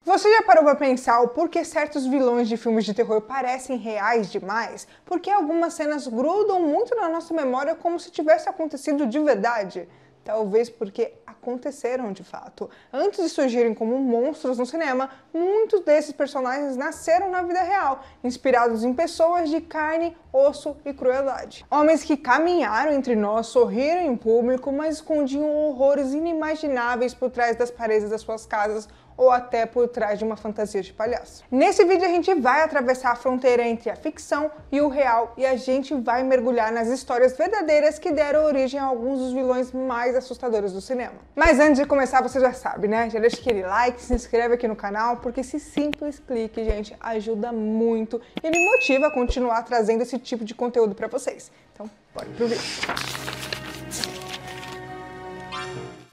Você já parou para pensar o porquê certos vilões de filmes de terror parecem reais demais? Porque algumas cenas grudam muito na nossa memória como se tivesse acontecido de verdade? Talvez porque aconteceram de fato. Antes de surgirem como monstros no cinema, muitos desses personagens nasceram na vida real, inspirados em pessoas de carne, osso e crueldade. Homens que caminharam entre nós, sorriram em público, mas escondiam horrores inimagináveis por trás das paredes das suas casas ou até por trás de uma fantasia de palhaço. Nesse vídeo a gente vai atravessar a fronteira entre a ficção e o real e a gente vai mergulhar nas histórias verdadeiras que deram origem a alguns dos vilões mais assustadores do cinema. Mas antes de começar, você já sabe, né? Já deixa aquele like, se inscreve aqui no canal, porque esse simples clique, gente, ajuda muito e me motiva a continuar trazendo esse tipo de conteúdo para vocês. Então, bora pro vídeo.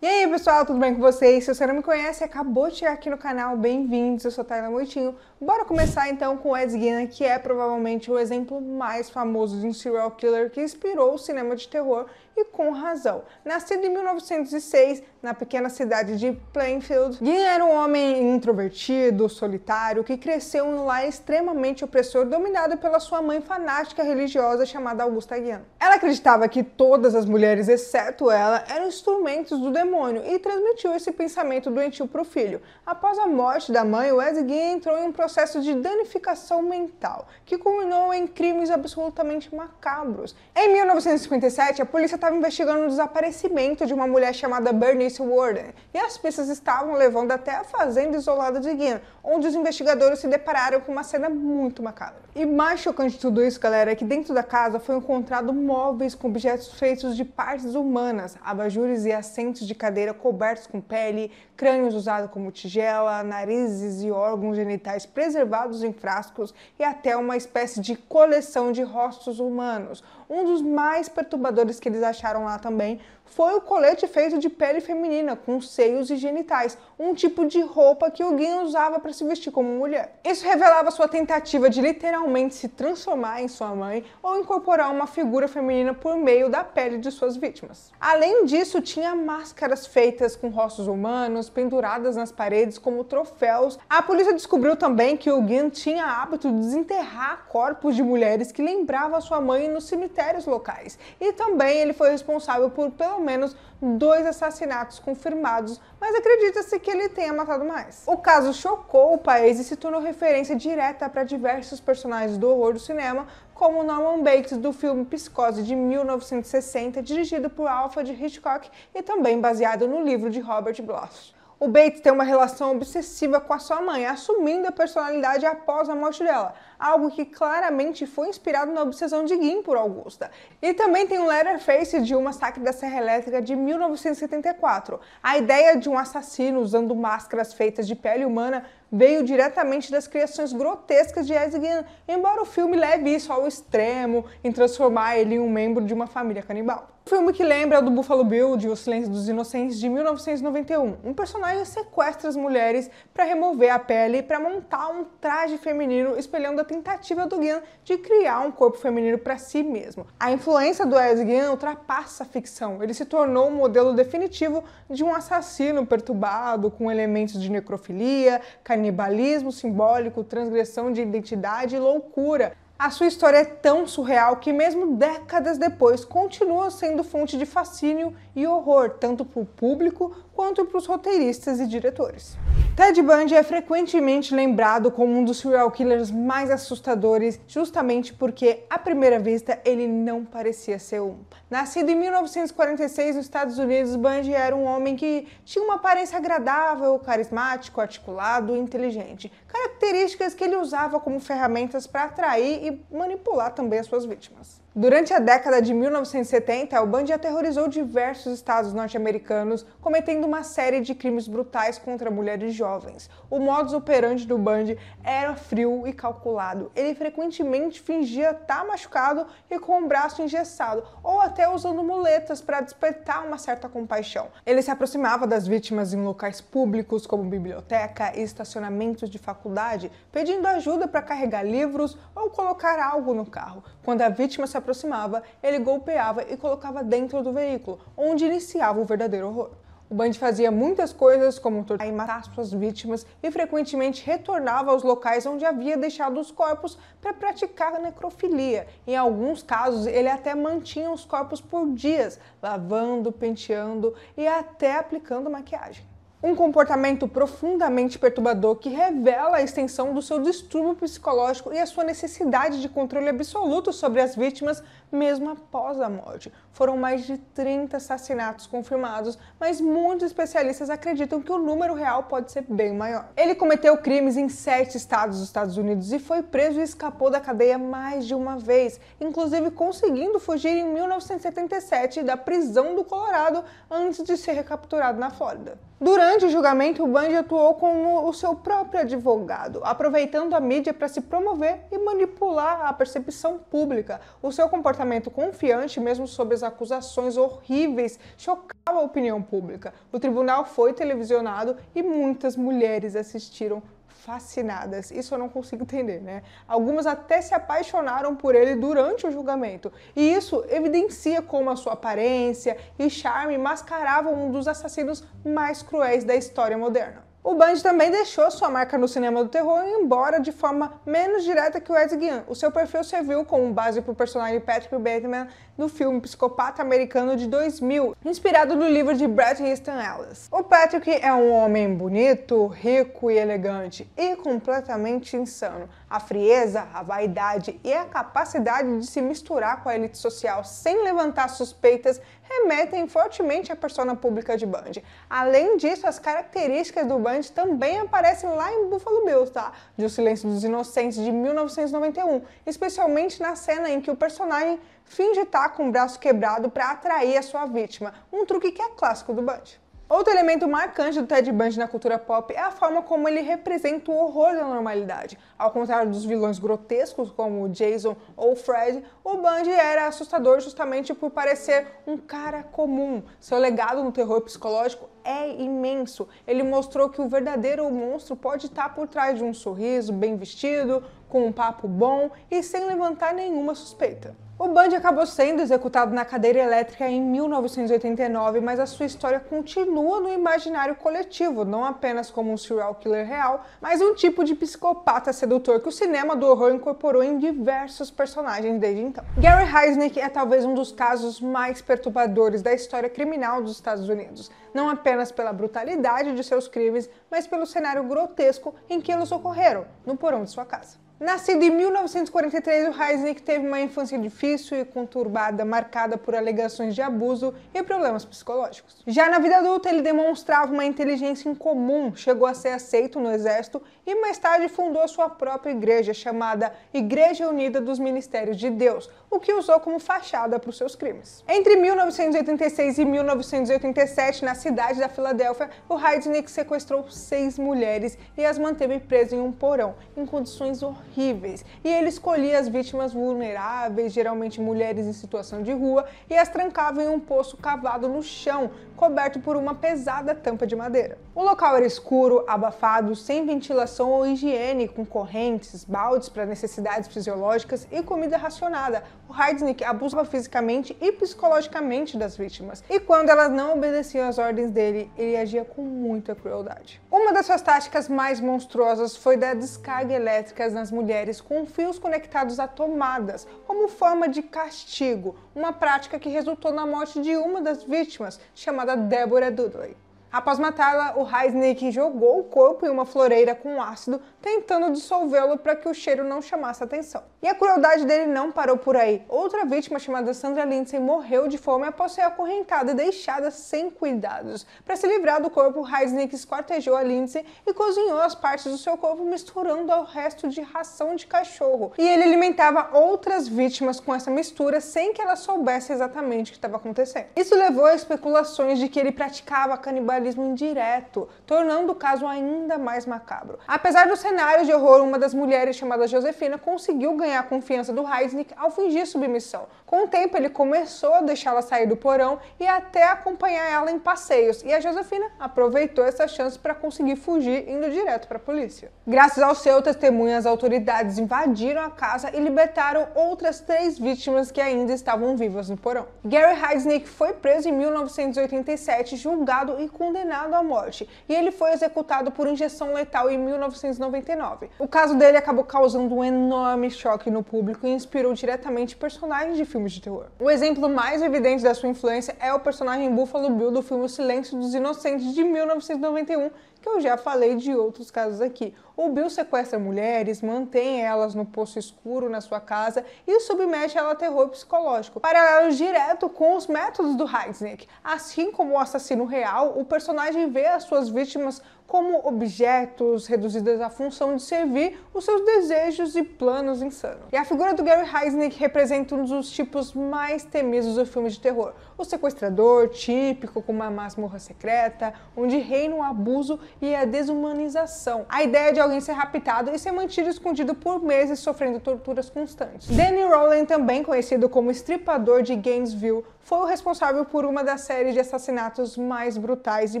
E aí pessoal, tudo bem com vocês? Se você não me conhece, acabou de chegar aqui no canal, bem-vindos, eu sou Tayla Moitinho. Bora começar então com Ed Gein, que é provavelmente o exemplo mais famoso de um serial killer que inspirou o cinema de terror e com razão. Nascido em 1906, na pequena cidade de Plainfield, Gein era um homem introvertido, solitário, que cresceu em um lar extremamente opressor, dominado pela sua mãe fanática religiosa chamada Augusta Gein. Ela acreditava que todas as mulheres, exceto ela, eram instrumentos do demônio e transmitiu esse pensamento doentio para o filho. Após a morte da mãe, o Ed Gein entrou em um processo de danificação mental, que culminou em crimes absolutamente macabros. Em 1957, a polícia estava investigando o desaparecimento de uma mulher chamada Bernice Worden, e as pistas estavam levando até a fazenda isolada de Gein, onde os investigadores se depararam com uma cena muito macabra. E mais chocante de tudo isso, galera, é que dentro da casa foi encontrado móveis com objetos feitos de partes humanas, abajures e assentos de cadeira cobertos com pele, crânios usados como tigela, narizes e órgãos genitais preservados em frascos e até uma espécie de coleção de rostos humanos. Um dos mais perturbadores que eles acharam lá também foi o colete feito de pele feminina, com seios e genitais, um tipo de roupa que o Gein usava para se vestir como mulher. Isso revelava sua tentativa de literalmente se transformar em sua mãe ou incorporar uma figura feminina por meio da pele de suas vítimas. Além disso, tinha máscaras feitas com rostos humanos, penduradas nas paredes como troféus. A polícia descobriu também que o Gein tinha hábito de desenterrar corpos de mulheres que lembravam a sua mãe nos cemitérios locais. E também ele foi responsável por pelo menos 2 assassinatos confirmados, mas acredita-se que ele tenha matado mais. O caso chocou o país e se tornou referência direta para diversos personagens do horror do cinema, como Norman Bates do filme Psicose de 1960, dirigido por Alfred Hitchcock e também baseado no livro de Robert Bloch. O Bates tem uma relação obsessiva com a sua mãe, assumindo a personalidade após a morte dela, algo que claramente foi inspirado na obsessão de Gein por Augusta. E também tem um Leatherface de O Massacre da Serra Elétrica de 1974. A ideia de um assassino usando máscaras feitas de pele humana veio diretamente das criações grotescas de Ed Gein, embora o filme leve isso ao extremo em transformar ele em um membro de uma família canibal. O filme que lembra do Buffalo Bill de O Silêncio dos Inocentes de 1991. Um personagem sequestra as mulheres para remover a pele para montar um traje feminino, espelhando a tentativa do Gein de criar um corpo feminino para si mesmo. A influência do Ed Gein ultrapassa a ficção. Ele se tornou um modelo definitivo de um assassino perturbado com elementos de necrofilia, canibalismo simbólico, transgressão de identidade e loucura. A sua história é tão surreal que mesmo décadas depois continua sendo fonte de fascínio e horror, tanto para o público quanto para os roteiristas e diretores. Ted Bundy é frequentemente lembrado como um dos serial killers mais assustadores, justamente porque, à primeira vista, ele não parecia ser um. Nascido em 1946 nos Estados Unidos, Bundy era um homem que tinha uma aparência agradável, carismático, articulado e inteligente, características que ele usava como ferramentas para atrair e manipular também as suas vítimas. Durante a década de 1970, o Bundy aterrorizou diversos estados norte-americanos, cometendo uma série de crimes brutais contra mulheres jovens. O modus operandi do Bundy era frio e calculado. Ele frequentemente fingia estar machucado e com o braço engessado, ou até usando muletas para despertar uma certa compaixão. Ele se aproximava das vítimas em locais públicos, como biblioteca e estacionamentos de faculdade, pedindo ajuda para carregar livros ou colocar algo no carro. Quando a vítima se aproximava, ele golpeava e colocava dentro do veículo, onde iniciava o verdadeiro horror. O Bundy fazia muitas coisas, como torturar e matar suas vítimas, e frequentemente retornava aos locais onde havia deixado os corpos para praticar necrofilia. Em alguns casos, ele até mantinha os corpos por dias, lavando, penteando e até aplicando maquiagem. Um comportamento profundamente perturbador que revela a extensão do seu distúrbio psicológico e a sua necessidade de controle absoluto sobre as vítimas, mesmo após a morte. Foram mais de 30 assassinatos confirmados, mas muitos especialistas acreditam que o número real pode ser bem maior. Ele cometeu crimes em 7 estados dos Estados Unidos e foi preso e escapou da cadeia mais de uma vez, inclusive conseguindo fugir em 1977 da prisão do Colorado antes de ser recapturado na Flórida. Durante o julgamento, o Bundy atuou como o seu próprio advogado, aproveitando a mídia para se promover e manipular a percepção pública. O seu comportamento confiante, mesmo sobre as acusações horríveis, chocava a opinião pública. O tribunal foi televisionado e muitas mulheres assistiram fascinadas. Isso eu não consigo entender, né? Algumas até se apaixonaram por ele durante o julgamento. E isso evidencia como a sua aparência e charme mascaravam um dos assassinos mais cruéis da história moderna. O Bundy também deixou sua marca no cinema do terror, embora de forma menos direta que o Ed Gein. O seu perfil serviu como base para o personagem Patrick Bateman do filme Psicopata Americano de 2000, inspirado no livro de Bret Easton Ellis. O Patrick é um homem bonito, rico e elegante, e completamente insano. A frieza, a vaidade e a capacidade de se misturar com a elite social sem levantar suspeitas remetem fortemente à persona pública de Bundy. Além disso, as características do Bundy também aparecem lá em Buffalo Bills, tá? De O Silêncio dos Inocentes, de 1991, especialmente na cena em que o personagem finge estar com o braço quebrado para atrair a sua vítima, um truque que é clássico do Bundy. Outro elemento marcante do Ted Bundy na cultura pop é a forma como ele representa o horror da normalidade. Ao contrário dos vilões grotescos como o Jason ou o Fred, o Bundy era assustador justamente por parecer um cara comum. Seu legado no terror psicológico é imenso. Ele mostrou que o verdadeiro monstro pode estar por trás de um sorriso, bem vestido, com um papo bom e sem levantar nenhuma suspeita. O Bundy acabou sendo executado na cadeira elétrica em 1989, mas a sua história continua no imaginário coletivo, não apenas como um serial killer real, mas um tipo de psicopata sedutor que o cinema do horror incorporou em diversos personagens desde então. Gary Heisnick é talvez um dos casos mais perturbadores da história criminal dos Estados Unidos, não apenas pela brutalidade de seus crimes, mas pelo cenário grotesco em que eles ocorreram, no porão de sua casa. Nascido em 1943, o Heisnick teve uma infância difícil e conturbada, marcada por alegações de abuso e problemas psicológicos. Já na vida adulta, ele demonstrava uma inteligência incomum, chegou a ser aceito no exército e mais tarde fundou sua própria igreja, chamada Igreja Unida dos Ministérios de Deus, o que usou como fachada para os seus crimes. Entre 1986 e 1987, na cidade da Filadélfia, o Heisnick sequestrou 6 mulheres e as manteve presas em um porão, em condições horríveis. E ele escolhia as vítimas vulneráveis, geralmente mulheres em situação de rua, e as trancava em um poço cavado no chão, coberto por uma pesada tampa de madeira. O local era escuro, abafado, sem ventilação ou higiene, com correntes, baldes para necessidades fisiológicas e comida racionada. O Heisnick abusava fisicamente e psicologicamente das vítimas, e quando elas não obedeciam às ordens dele, ele agia com muita crueldade. Uma das suas táticas mais monstruosas foi dar descarga elétrica nas mulheres com fios conectados a tomadas, como forma de castigo, uma prática que resultou na morte de uma das vítimas, chamada Deborah Dudley. Após matá-la, o Heisnick jogou o corpo em uma floreira com ácido, tentando dissolvê-lo para que o cheiro não chamasse atenção. E a crueldade dele não parou por aí. Outra vítima, chamada Sandra Lindsay, morreu de fome após ser acorrentada e deixada sem cuidados. Para se livrar do corpo, Heisnick esquartejou a Lindsay e cozinhou as partes do seu corpo, misturando ao resto de ração de cachorro. E ele alimentava outras vítimas com essa mistura sem que elas soubessem exatamente o que estava acontecendo. Isso levou a especulações de que ele praticava canibalismo canibalismo indireto, tornando o caso ainda mais macabro. Apesar do cenário de horror, uma das mulheres, chamada Josefina, conseguiu ganhar a confiança do Heisnik ao fingir submissão. Com o tempo, ele começou a deixá-la sair do porão e até acompanhar ela em passeios, e a Josefina aproveitou essa chance para conseguir fugir, indo direto para a polícia. Graças ao seu testemunho, as autoridades invadiram a casa e libertaram outras 3 vítimas que ainda estavam vivas no porão. Gary Heisnik foi preso em 1987, julgado e condenado à morte, e ele foi executado por injeção letal em 1999. O caso dele acabou causando um enorme choque no público e inspirou diretamente personagens de filmes de terror. O exemplo mais evidente da sua influência é o personagem Buffalo Bill do filme O Silêncio dos Inocentes de 1991, que eu já falei de outros casos aqui. O Bill sequestra mulheres, mantém elas no poço escuro na sua casa e submete ela a terror psicológico, paralelo direto com os métodos do Heisnik. Assim como o assassino real, o personagem vê as suas vítimas como objetos reduzidas à função de servir os seus desejos e planos insanos. E a figura do Gary Heisnik representa um dos tipos mais temidos do filme de terror. O sequestrador típico com uma masmorra secreta, onde reina o abuso e a desumanização. A ideia de alguém ser raptado e ser mantido escondido por meses sofrendo torturas constantes. Danny Rowland, também conhecido como Estripador de Gainesville, foi o responsável por uma das séries de assassinatos mais brutais e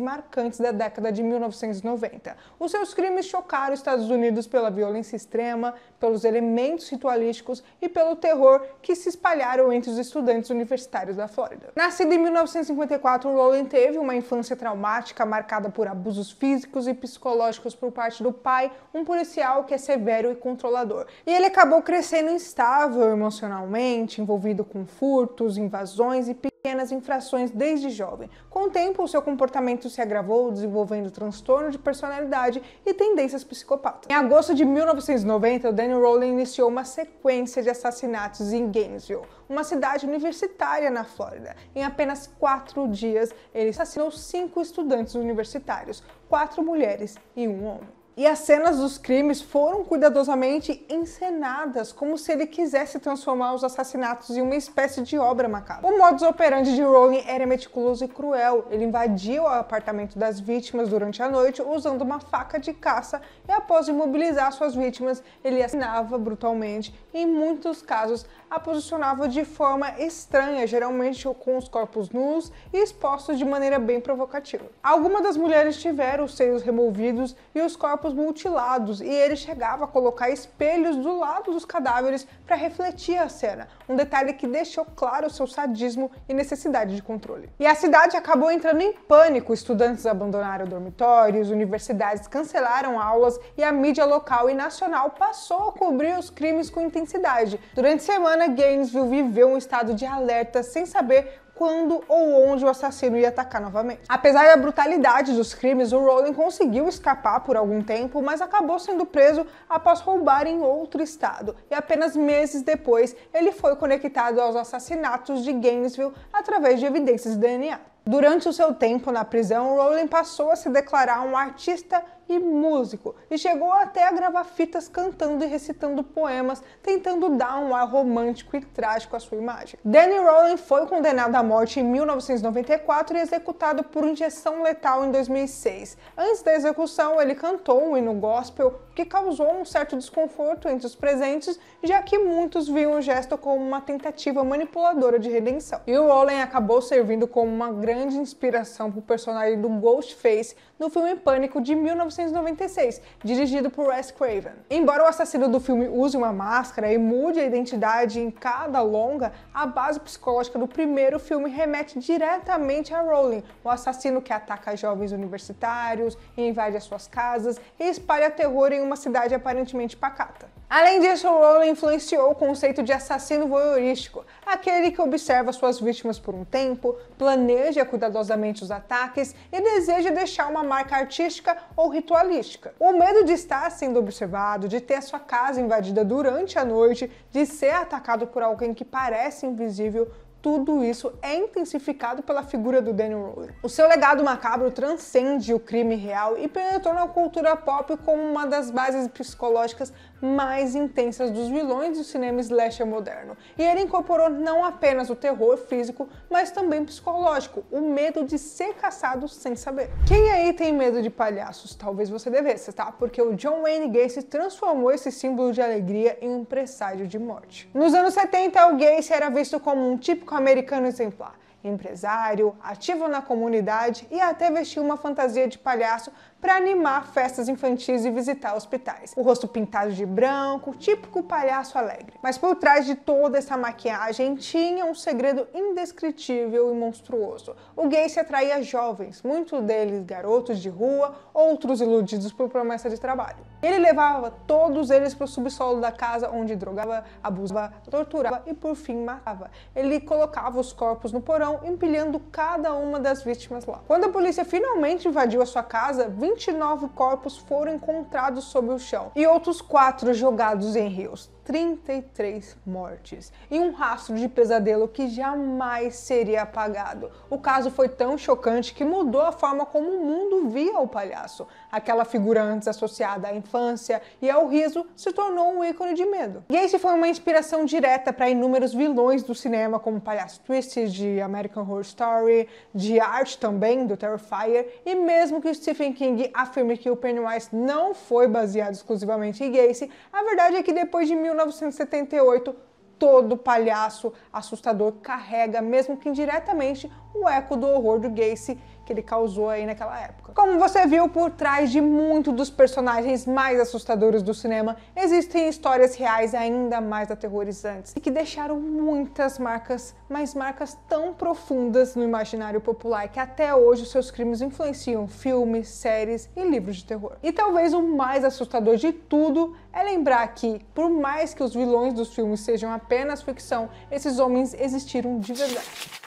marcantes da década de 1990. Os seus crimes chocaram os Estados Unidos pela violência extrema, pelos elementos ritualísticos e pelo terror que se espalharam entre os estudantes universitários da Flórida. Nascido em 1954, Rowland teve uma infância traumática marcada por abusos físicos e psicológicos por parte do pai, um policial que é severo e controlador. E ele acabou crescendo instável emocionalmente, envolvido com furtos, invasões e pequenas infrações desde jovem. Com o tempo, o seu comportamento se agravou, desenvolvendo transtorno de personalidade e tendências psicopatas. Em agosto de 1990, o Danny Rowland iniciou uma sequência de assassinatos em Gainesville, uma cidade universitária na Flórida. Em apenas 4 dias, ele assassinou 5 estudantes universitários, 4 mulheres e 1 homem. E as cenas dos crimes foram cuidadosamente encenadas, como se ele quisesse transformar os assassinatos em uma espécie de obra macabra. O modus operandi de Rowling era meticuloso e cruel. Ele invadia o apartamento das vítimas durante a noite usando uma faca de caça e, após imobilizar suas vítimas, ele assassinava brutalmente e, em muitos casos, a posicionava de forma estranha, geralmente com os corpos nus e expostos de maneira bem provocativa. Algumas das mulheres tiveram os seios removidos e os corpos mutilados, e ele chegava a colocar espelhos do lado dos cadáveres para refletir a cena, um detalhe que deixou claro seu sadismo e necessidade de controle. E a cidade acabou entrando em pânico, estudantes abandonaram dormitórios, universidades cancelaram aulas e a mídia local e nacional passou a cobrir os crimes com intensidade. Durante a semana, Gainesville viveu um estado de alerta sem saber quando ou onde o assassino ia atacar novamente. Apesar da brutalidade dos crimes, o Rowling conseguiu escapar por algum tempo, mas acabou sendo preso após roubar em outro estado. E apenas meses depois, ele foi conectado aos assassinatos de Gainesville através de evidências de DNA. Durante o seu tempo na prisão, Rowling passou a se declarar um artista e músico, e chegou até a gravar fitas cantando e recitando poemas, tentando dar um ar romântico e trágico à sua imagem. Danny Rowland foi condenado à morte em 1994 e executado por injeção letal em 2006. Antes da execução, ele cantou um hino gospel que causou um certo desconforto entre os presentes, já que muitos viam o gesto como uma tentativa manipuladora de redenção. E o Rowling acabou servindo como uma grande inspiração para o personagem do Ghostface no filme Pânico de 1996, dirigido por Wes Craven. Embora o assassino do filme use uma máscara e mude a identidade em cada longa, a base psicológica do primeiro filme remete diretamente a Rowling, o assassino que ataca jovens universitários, invade as suas casas e espalha terror em uma cidade aparentemente pacata. Além disso, Rowling influenciou o conceito de assassino voyeurístico, aquele que observa suas vítimas por um tempo, planeja cuidadosamente os ataques e deseja deixar uma marca artística ou ritualística. O medo de estar sendo observado, de ter a sua casa invadida durante a noite, de ser atacado por alguém que parece invisível, tudo isso é intensificado pela figura do Daniel Rollins. O seu legado macabro transcende o crime real e penetrou na cultura pop como uma das bases psicológicas mais intensas dos vilões do cinema slasher moderno. E ele incorporou não apenas o terror físico, mas também psicológico, o medo de ser caçado sem saber. Quem aí tem medo de palhaços? Talvez você devesse, tá? Porque o John Wayne Gacy transformou esse símbolo de alegria em um presságio de morte. Nos anos 70, o Gacy era visto como um típico americano exemplar. Empresário, ativo na comunidade e até vestiu uma fantasia de palhaço para animar festas infantis e visitar hospitais. O rosto pintado de branco, típico palhaço alegre. Mas por trás de toda essa maquiagem tinha um segredo indescritível e monstruoso. O Gacy atraía jovens, muitos deles garotos de rua, outros iludidos por promessa de trabalho. Ele levava todos eles para o subsolo da casa, onde drogava, abusava, torturava e por fim matava. Ele colocava os corpos no porão, empilhando cada uma das vítimas lá. Quando a polícia finalmente invadiu a sua casa, 29 corpos foram encontrados sob o chão e outros 4 jogados em rios. 33 mortes e um rastro de pesadelo que jamais seria apagado. O caso foi tão chocante que mudou a forma como o mundo via o palhaço. Aquela figura antes associada à infância e ao riso se tornou um ícone de medo. Gacy foi uma inspiração direta para inúmeros vilões do cinema, como o Palhaço Twisted de American Horror Story, de Art também, do Terrifier, e mesmo que Stephen King afirme que o Pennywise não foi baseado exclusivamente em Gacy, a verdade é que depois de 1978, todo palhaço assustador carrega, mesmo que indiretamente, o eco do horror do Gacy que ele causou aí naquela época. Como você viu, por trás de muitos dos personagens mais assustadores do cinema, existem histórias reais ainda mais aterrorizantes e que deixaram muitas marcas, mas marcas tão profundas no imaginário popular que até hoje os seus crimes influenciam filmes, séries e livros de terror. E talvez o mais assustador de tudo é lembrar que, por mais que os vilões dos filmes sejam apenas ficção, esses homens existiram de verdade.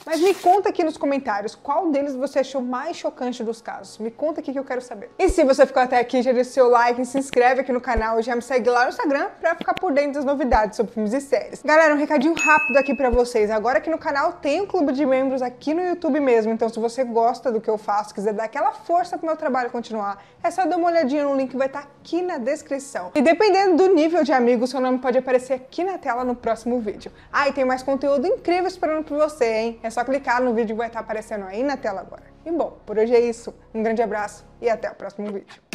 Mas me conta aqui nos comentários qual deles você achou mais chocante dos casos. Me conta aqui que eu quero saber. E se você ficou até aqui, já deixa o seu like, se inscreve aqui no canal e já me segue lá no Instagram pra ficar por dentro das novidades sobre filmes e séries. Galera, um recadinho rápido aqui pra vocês. Agora aqui no canal tem um clube de membros aqui no YouTube mesmo, então se você gosta do que eu faço, quiser dar aquela força pro meu trabalho continuar, é só dar uma olhadinha no link que vai estar aqui na descrição. E dependendo do nível de amigo, seu nome pode aparecer aqui na tela no próximo vídeo. Ah, e tem mais conteúdo incrível esperando por você, hein? É só clicar no vídeo que vai estar aparecendo aí na tela agora. E bom, por hoje é isso. Um grande abraço e até o próximo vídeo.